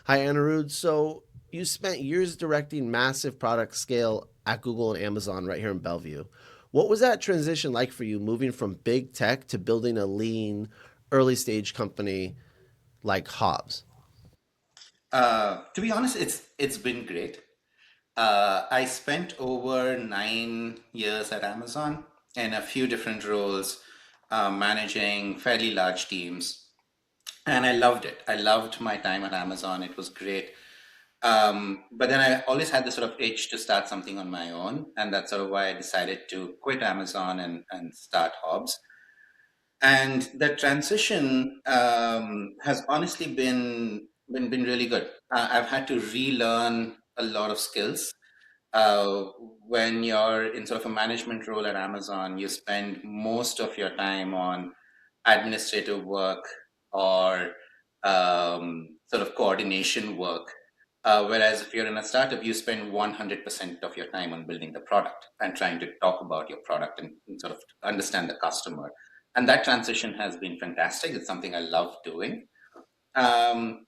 Hi, Anirudh. So you spent years directing massive product scale at Google and Amazon right here in Bellevue. What was that transition like for you, moving from big tech to building a lean, early stage company like Hobbes? To be honest, it's been great. I spent over 9 years at Amazon in a few different roles, managing fairly large teams, and I loved it. I loved my time at Amazon. It was great. But then I always had this sort of itch to start something on my own, and that's sort of why I decided to quit Amazon and start Hobbs. And the transition has honestly been really good. I've had to relearn a lot of skills. When you're in sort of a management role at Amazon, you spend most of your time on administrative work or sort of coordination work. Whereas if you're in a startup, you spend 100% of your time on building the product and trying to talk about your product and sort of understand the customer. And that transition has been fantastic. It's something I love doing. Um,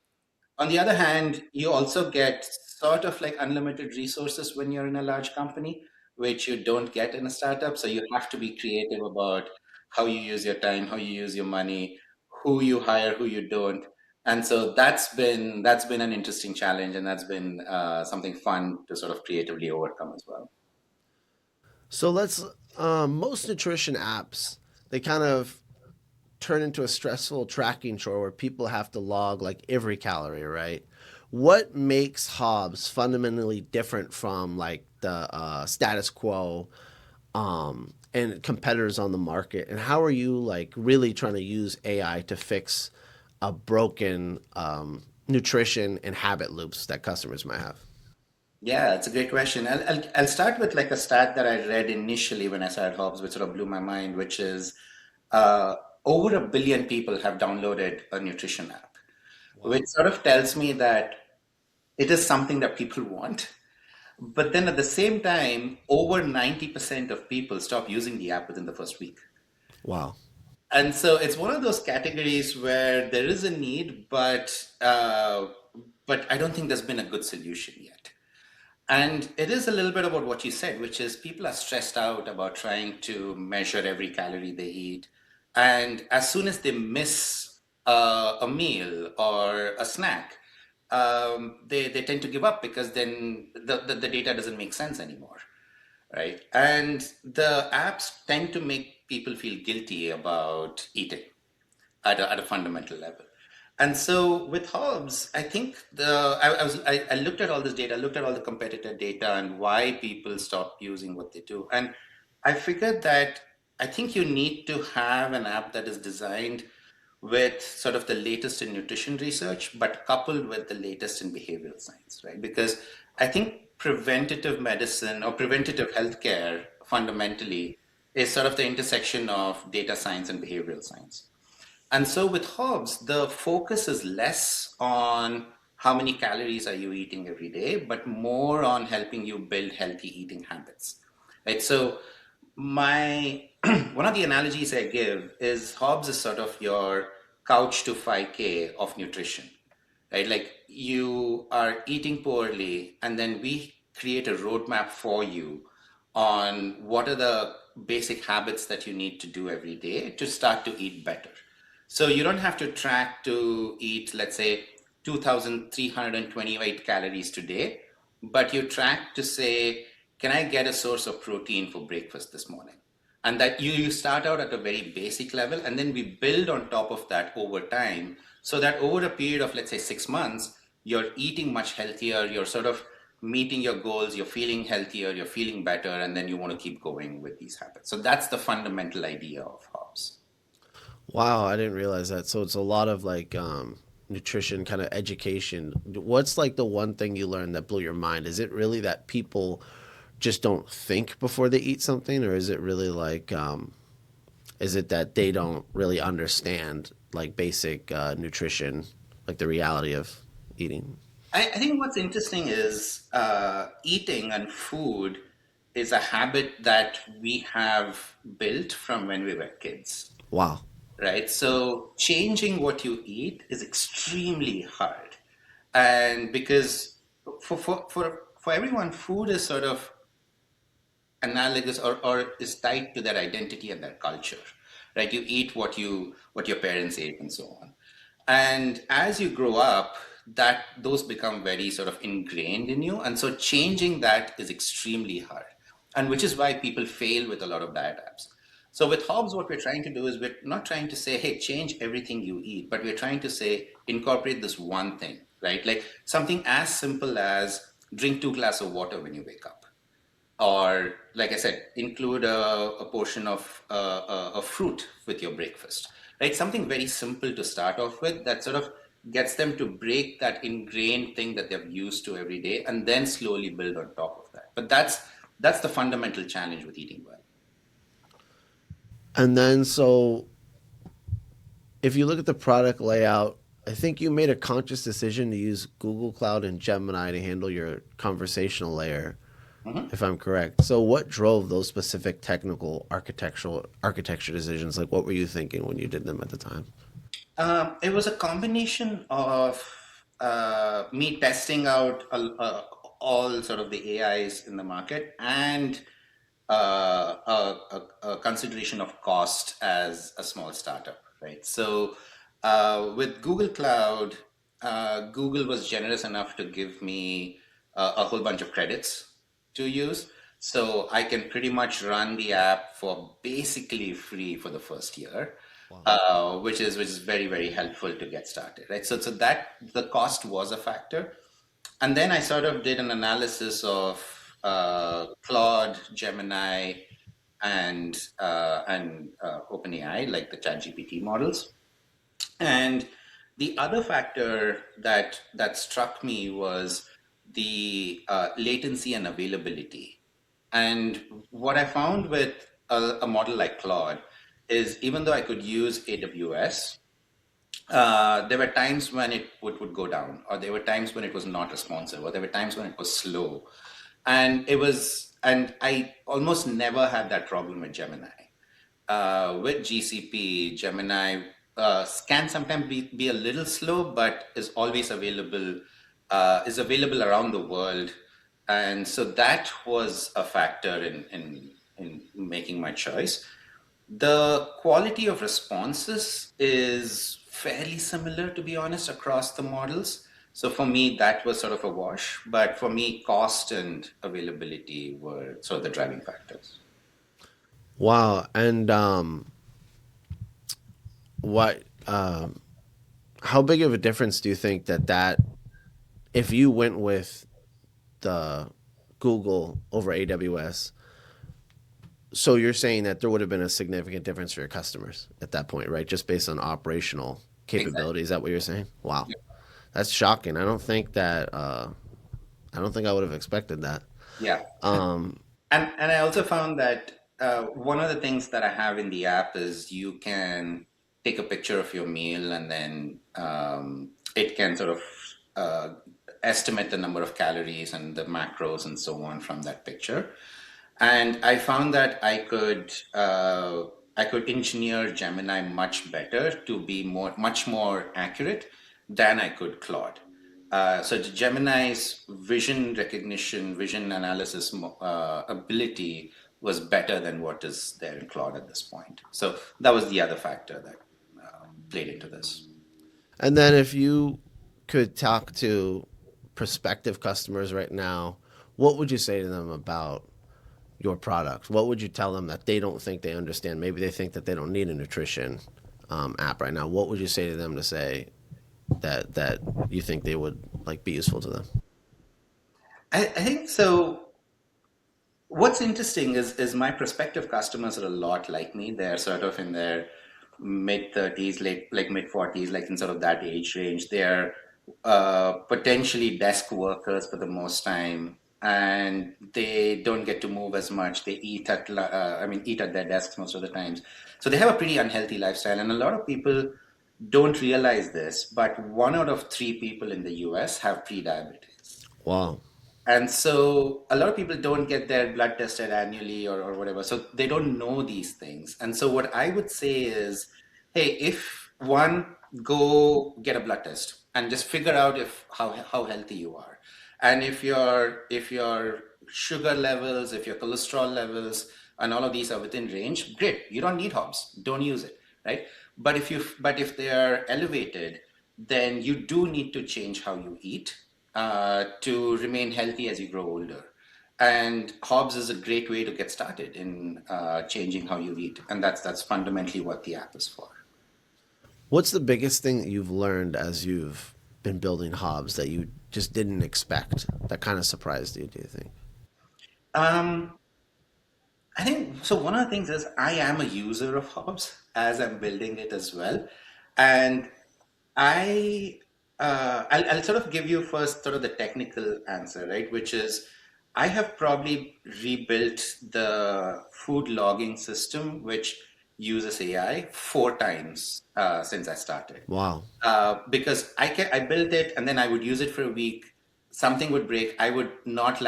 on the other hand, you also get sort of like unlimited resources when you're in a large company, which you don't get in a startup. So you have to be creative about how you use your time, how you use your money, who you hire, who you don't. And so that's been an interesting challenge, and that's been something fun to sort of creatively overcome as well. So let's, most nutrition apps, they kind of turn into a stressful tracking chore where people have to log like every calorie, right? What makes Hobbs fundamentally different from like the status quo and competitors on the market? And how are you like really trying to use AI to fix a broken nutrition and habit loops that customers might have? Yeah, it's a great question. I'll start with like a stat that I read initially when I started Hobbs, which sort of blew my mind, which is uh, over 1 billion people have downloaded a nutrition app, which Wow. sort of tells me that it is something that people want. But then at the same time, over 90% of people stop using the app within the first week. Wow. And so it's one of those categories where there is a need, but I don't think there's been a good solution yet. And it is a little bit about what you said, which is people are stressed out about trying to measure every calorie they eat. And as soon as they miss a meal or a snack, they tend to give up because then the data doesn't make sense anymore, right? And the apps tend to make people feel guilty about eating at a fundamental level. And so with Hobbes, I think I looked at all this data, looked at all the competitor data and why people stop using what they do. And I figured that I think you need to have an app that is designed with sort of the latest in nutrition research, but coupled with the latest in behavioral science, right? Because I think preventative medicine or preventative healthcare fundamentally is sort of the intersection of data science and behavioral science. And so with Hobbes, the focus is less on how many calories are you eating every day, but more on helping you build healthy eating habits. Right. So my one of the analogies I give is Hobbes is sort of your couch to 5K of nutrition. Right? Like you are eating poorly, and then we create a roadmap for you on what are the basic habits that you need to do every day to start to eat better. So you don't have to track to eat, let's say, 2,328 calories today, but you track to say, can I get a source of protein for breakfast this morning? And that you start out at a very basic level, and then we build on top of that over time, so that over a period of, let's say, 6 months, you're eating much healthier, you're sort of meeting your goals, you're feeling healthier, you're feeling better, and then you want to keep going with these habits. So that's the fundamental idea of Hobbes. Wow, I didn't realize that. So it's a lot of like nutrition kind of education. What's like the one thing you learned that blew your mind? Is it really that people just don't think before they eat something, or is it really like is it that they don't really understand like basic nutrition, like the reality of eating? I think what's interesting is eating and food is a habit that we have built from when we were kids, Wow. right? So changing what you eat is extremely hard. And because for everyone, food is sort of analogous or is tied to their identity and their culture, right? You eat what your parents ate and so on. And as you grow up, that those become very sort of ingrained in you. And so changing that is extremely hard. And which is why people fail with a lot of diet apps. So with Hobbes, what we're trying to do is we're not trying to say, hey, change everything you eat, but we're trying to say, incorporate this one thing, right? Like something as simple as drink 2 glasses of water when you wake up, or like I said, include a portion of a fruit with your breakfast, right? Something very simple to start off with that sort of gets them to break that ingrained thing that they're used to every day, and then slowly build on top of that. But that's the fundamental challenge with eating well. And then, so if you look at the product layout, I think you made a conscious decision to use Google Cloud and Gemini to handle your conversational layer, Mhm. if I'm correct. So, what drove those specific technical architecture decisions? Like, what were you thinking when you did them at the time? It was a combination of me testing out all sort of the AIs in the market, and a consideration of cost as a small startup, right? So with Google Cloud, Google was generous enough to give me a whole bunch of credits to use. So I can pretty much run the app for basically free for the first year, Wow. which is very very helpful to get started, right? So that the cost was a factor, and then I sort of did an analysis of Claude, Gemini, and OpenAI, like the ChatGPT models. And the other factor that struck me was the latency and availability. And what I found with a model like Claude is, even though I could use AWS, there were times when would go down, or there were times when it was not responsive, or there were times when it was slow. And I almost never had that problem with Gemini. With GCP, Gemini can sometimes be a little slow, but is available around the world. And so that was a factor in making my choice. The quality of responses is fairly similar, to be honest, across the models. So for me, that was sort of a wash. But for me, cost and availability were sort of the driving factors. Wow. And what? How big of a difference do you think that if you went with the Google over AWS? So you're saying that there would have been a significant difference for your customers at that point, right? Just based on operational Exactly. capability. Is that what you're saying? Wow, Yeah. that's shocking. I don't think that. I don't think I would have expected that. Yeah. Um, And I also found that one of the things that I have in the app is you can take a picture of your meal, and then it can sort of uh, estimate the number of calories and the macros and so on from that picture. And I found that I could engineer Gemini much better to be much more accurate than I could Claude. So the Gemini's vision recognition, vision analysis ability was better than what is there in Claude at this point. So that was the other factor that played into this. and then if you could talk to prospective customers right now, what would you say to them about your product? What would you tell them that they don't think they understand? Maybe they think that they don't need a nutrition app right now. What would you say to them to say that you think they would like be useful to them? I think so. What's interesting is my prospective customers are a lot like me. They're sort of in their mid 30s, like mid 40s, like in sort of that age range. They're potentially desk workers for the most time, and they don't get to move as much. They eat at their desks most of the times. So they have a pretty unhealthy lifestyle, and a lot of people don't realize this, but 1 out of 3 people in the US have pre-diabetes. Wow. And so a lot of people don't get their blood tested annually, or whatever. So they don't know these things. And so what I would say is, hey, if one, go get a blood test and just figure out if how healthy you are. And if your sugar levels, if your cholesterol levels, and all of these are within range, great. You don't need Hobbes. Don't use it, right? But if they are elevated, then you do need to change how you eat to remain healthy as you grow older. And Hobbes is a great way to get started in changing how you eat, and that's fundamentally what the app is for. What's the biggest thing that you've learned as you've been building Hobbs that you just didn't expect that kind of surprised you, do you think? Um, I think so. One of the things is I am a user of Hobbes as I'm building it as well, and I I'll sort of give you first sort of the technical answer, right? Which is I have probably rebuilt the food logging system, which uses AI, 4 times since I started. Wow. Because I built it and then I would use it for a week. Something would break. I would not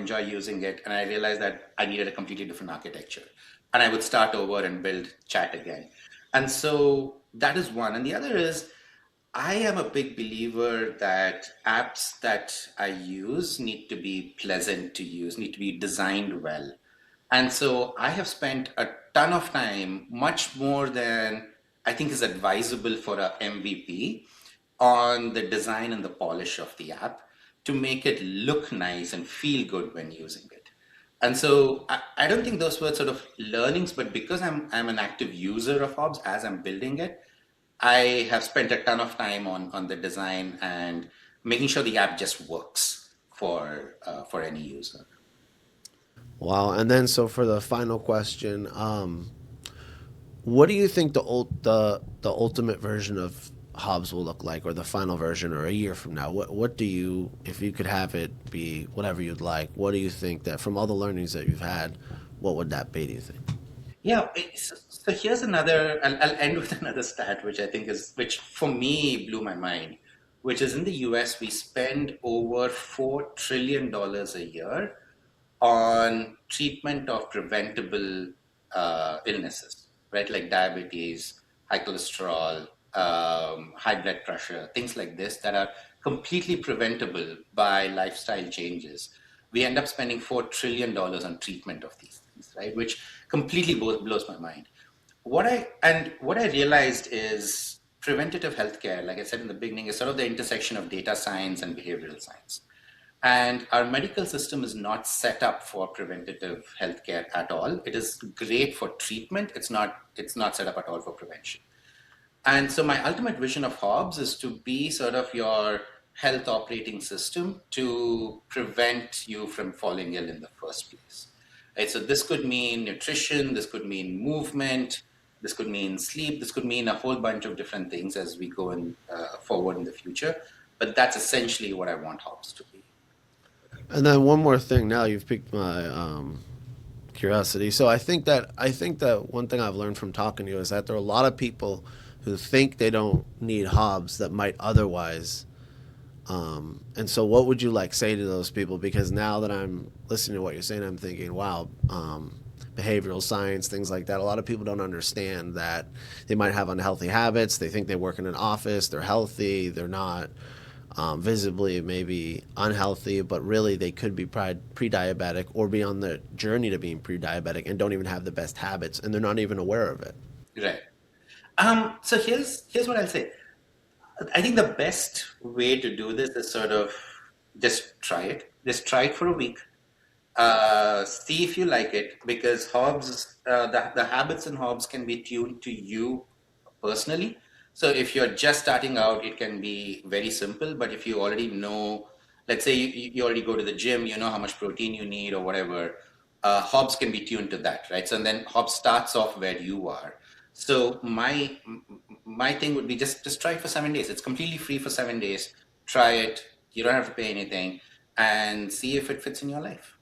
enjoy using it, and I realized that I needed a completely different architecture, and I would start over and build chat again. And so that is one, and the other is I am a big believer that apps that I use need to be pleasant to use, need to be designed well. And so I have spent a ton of time, much more than I think is advisable for a MVP, on the design and the polish of the app to make it look nice and feel good when using it. And so I don't think those were sort of learnings, but because I'm an active user of Hobbes as I'm building it, I have spent a ton of time on the design and making sure the app just works for any user. Wow. And then, so for the final question, what do you think the ultimate version of Hobbs will look like, or the final version, or a year from now? What do you, if you could have it be whatever you'd like, what do you think that from all the learnings that you've had, what would that be? Do you think? Yeah, so here's another, I'll end with another stat, which I think which for me blew my mind, which is in the US, we spend over $4 trillion a year on treatment of preventable illnesses, right? Like diabetes, high cholesterol, high blood pressure, things like this that are completely preventable by lifestyle changes. We end up spending $4 trillion on treatment of these things, right? Which completely blows my mind. What I realized is preventative healthcare, like I said in the beginning, is sort of the intersection of data science and behavioral science. And our medical system is not set up for preventative healthcare at all. It is great for treatment. It's not set up at all for prevention. And so my ultimate vision of Hobbes is to be sort of your health operating system to prevent you from falling ill in the first place. Right? So this could mean nutrition, this could mean movement, this could mean sleep, this could mean a whole bunch of different things as we go forward in the future. But that's essentially what I want Hobbes to be. And then one more thing. Now you've piqued my curiosity. So I think that one thing I've learned from talking to you is that there are a lot of people who think they don't need Hobbs that might otherwise. And so, what would you like say to those people? Because now that I'm listening to what you're saying, I'm thinking, wow, behavioral science, things like that. A lot of people don't understand that they might have unhealthy habits. They think they work in an office, they're healthy, they're not visibly maybe unhealthy, but really they could be pre-diabetic or be on the journey to being pre-diabetic and don't even have the best habits, and they're not even aware of it. Right. So here's what I'll say. I think the best way to do this is sort of just try it. Just try it for a week. See if you like it, because the habits in Hobbes can be tuned to you personally. So if you're just starting out, it can be very simple. But if you already know, let's say you already go to the gym, you know how much protein you need or whatever, Hobbes can be tuned to that, right? So and then Hobbes starts off where you are. So my thing would be just try it for 7 days. It's completely free for 7 days. Try it. You don't have to pay anything, and see if it fits in your life.